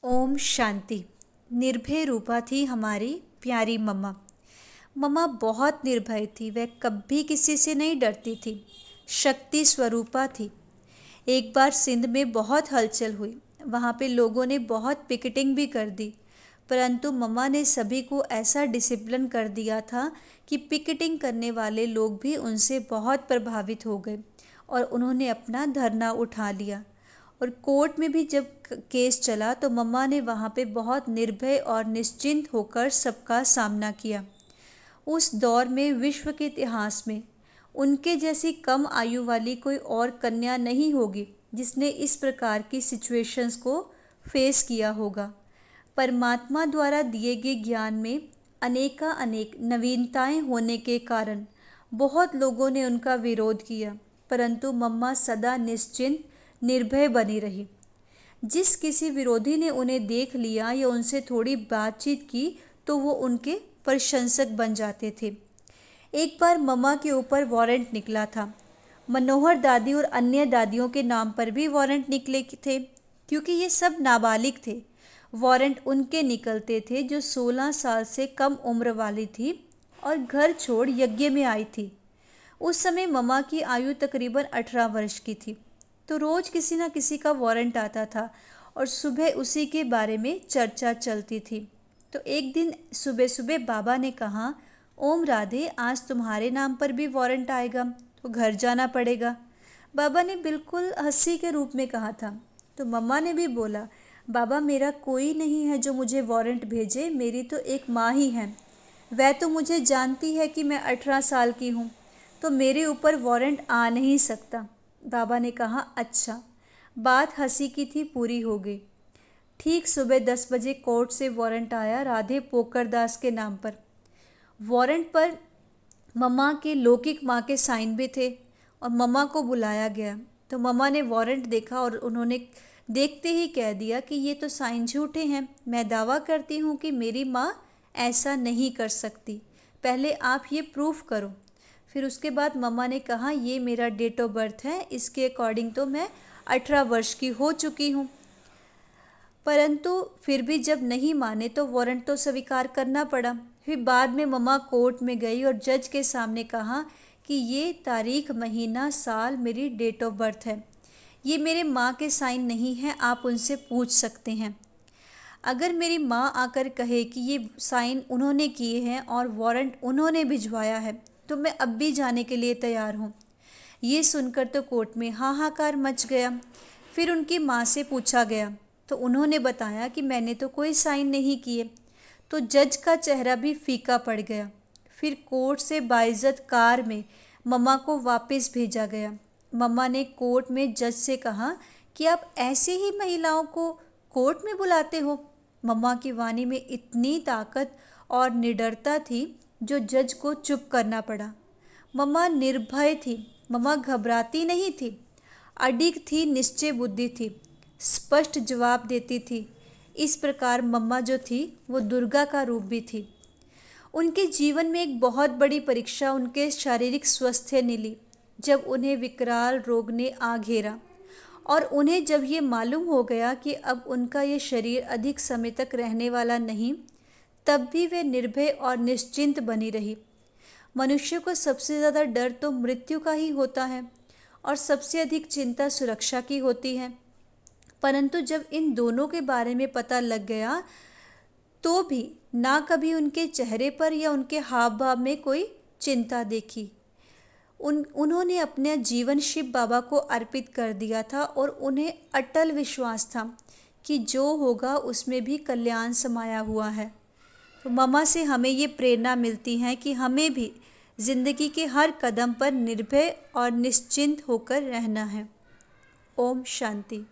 ओम शांति। निर्भय रूपा थी हमारी प्यारी मम्मा। मम्मा बहुत निर्भय थी, वह कभी किसी से नहीं डरती थी, शक्ति स्वरूपा थी। एक बार सिंध में बहुत हलचल हुई, वहाँ पे लोगों ने बहुत पिकेटिंग भी कर दी, परंतु मम्मा ने सभी को ऐसा डिसिप्लिन कर दिया था कि पिकेटिंग करने वाले लोग भी उनसे बहुत प्रभावित हो गए और उन्होंने अपना धरना उठा लिया। और कोर्ट में भी जब केस चला तो मम्मा ने वहाँ पे बहुत निर्भय और निश्चिंत होकर सबका सामना किया। उस दौर में विश्व के इतिहास में उनके जैसी कम आयु वाली कोई और कन्या नहीं होगी जिसने इस प्रकार की सिचुएशंस को फेस किया होगा। परमात्मा द्वारा दिए गए ज्ञान में अनेक नवीनताएं होने के कारण बहुत लोगों ने उनका विरोध किया, परंतु मम्मा सदा निश्चिंत निर्भय बनी रही। जिस किसी विरोधी ने उन्हें देख लिया या उनसे थोड़ी बातचीत की तो वो उनके प्रशंसक बन जाते थे। एक बार मम्मा के ऊपर वारंट निकला था। मनोहर दादी और अन्य दादियों के नाम पर भी वारंट निकले थे, क्योंकि ये सब नाबालिग थे। वारंट उनके निकलते थे जो 16 साल से कम उम्र वाली थी और घर छोड़ यज्ञ में आई थी। उस समय मम्मा की आयु तकरीबन 18 वर्ष की थी। तो रोज़ किसी न किसी का वारंट आता था और सुबह उसी के बारे में चर्चा चलती थी। तो एक दिन सुबह सुबह बाबा ने कहा, ओम राधे, आज तुम्हारे नाम पर भी वारंट आएगा तो घर जाना पड़ेगा। बाबा ने बिल्कुल हंसी के रूप में कहा था। तो मम्मा ने भी बोला, बाबा मेरा कोई नहीं है जो मुझे वारंट भेजे, मेरी तो एक माँ ही है। वह तो मुझे जानती है कि मैं 18 साल की हूँ, तो मेरे ऊपर वारंट आ नहीं सकता। बाबा ने कहा, अच्छा। बात हंसी की थी, पूरी हो गई। ठीक सुबह 10 बजे कोर्ट से वारंट आया राधे पोकर दास के नाम पर। वारंट पर मम्मा के लौकिक माँ के साइन भी थे और मम्मा को बुलाया गया। तो मम्मा ने वारंट देखा और उन्होंने देखते ही कह दिया कि ये तो साइन झूठे हैं। मैं दावा करती हूँ कि मेरी माँ ऐसा नहीं कर सकती, पहले आप ये प्रूफ करो। फिर उसके बाद मम्मा ने कहा, ये मेरा डेट ऑफ बर्थ है, इसके अकॉर्डिंग तो मैं 18 वर्ष की हो चुकी हूँ। परंतु फिर भी जब नहीं माने तो वारंट तो स्वीकार करना पड़ा। फिर बाद में मम्मा कोर्ट में गई और जज के सामने कहा कि ये तारीख, महीना, साल मेरी डेट ऑफ बर्थ है, ये मेरे माँ के साइन नहीं है, आप उनसे पूछ सकते हैं। अगर मेरी माँ आकर कहे कि ये साइन उन्होंने किए हैं और वारंट उन्होंने भिजवाया है तो मैं अब भी जाने के लिए तैयार हूँ। ये सुनकर तो कोर्ट में हाहाकार मच गया। फिर उनकी माँ से पूछा गया तो उन्होंने बताया कि मैंने तो कोई साइन नहीं किए। तो जज का चेहरा भी फीका पड़ गया। फिर कोर्ट से बाइज्जत कार में मम्मा को वापस भेजा गया। मम्मा ने कोर्ट में जज से कहा कि आप ऐसे ही महिलाओं को कोर्ट में बुलाते हो। मम्मा की वाणी में इतनी ताकत और निडरता थी जो जज को चुप करना पड़ा। मम्मा निर्भय थी, मम्मा घबराती नहीं थी, अडिग थी, निश्चय बुद्धि थी, स्पष्ट जवाब देती थी। इस प्रकार मम्मा जो थी वो दुर्गा का रूप भी थी। उनके जीवन में एक बहुत बड़ी परीक्षा उनके शारीरिक स्वास्थ्य ने ली, जब उन्हें विकराल रोग ने आ घेरा और उन्हें जब ये मालूम हो गया कि अब उनका ये शरीर अधिक समय तक रहने वाला नहीं, तब भी वे निर्भय और निश्चिंत बनी रही। मनुष्य को सबसे ज़्यादा डर तो मृत्यु का ही होता है और सबसे अधिक चिंता सुरक्षा की होती है। परंतु जब इन दोनों के बारे में पता लग गया तो भी ना कभी उनके चेहरे पर या उनके हाव भाव में कोई चिंता देखी। उन्होंने अपना जीवन शिव बाबा को अर्पित कर दिया था और उन्हें अटल विश्वास था कि जो होगा उसमें भी कल्याण समाया हुआ है। तो मम्मा से हमें ये प्रेरणा मिलती है कि हमें भी जिंदगी के हर कदम पर निर्भय और निश्चिंत होकर रहना है। ओम शांति।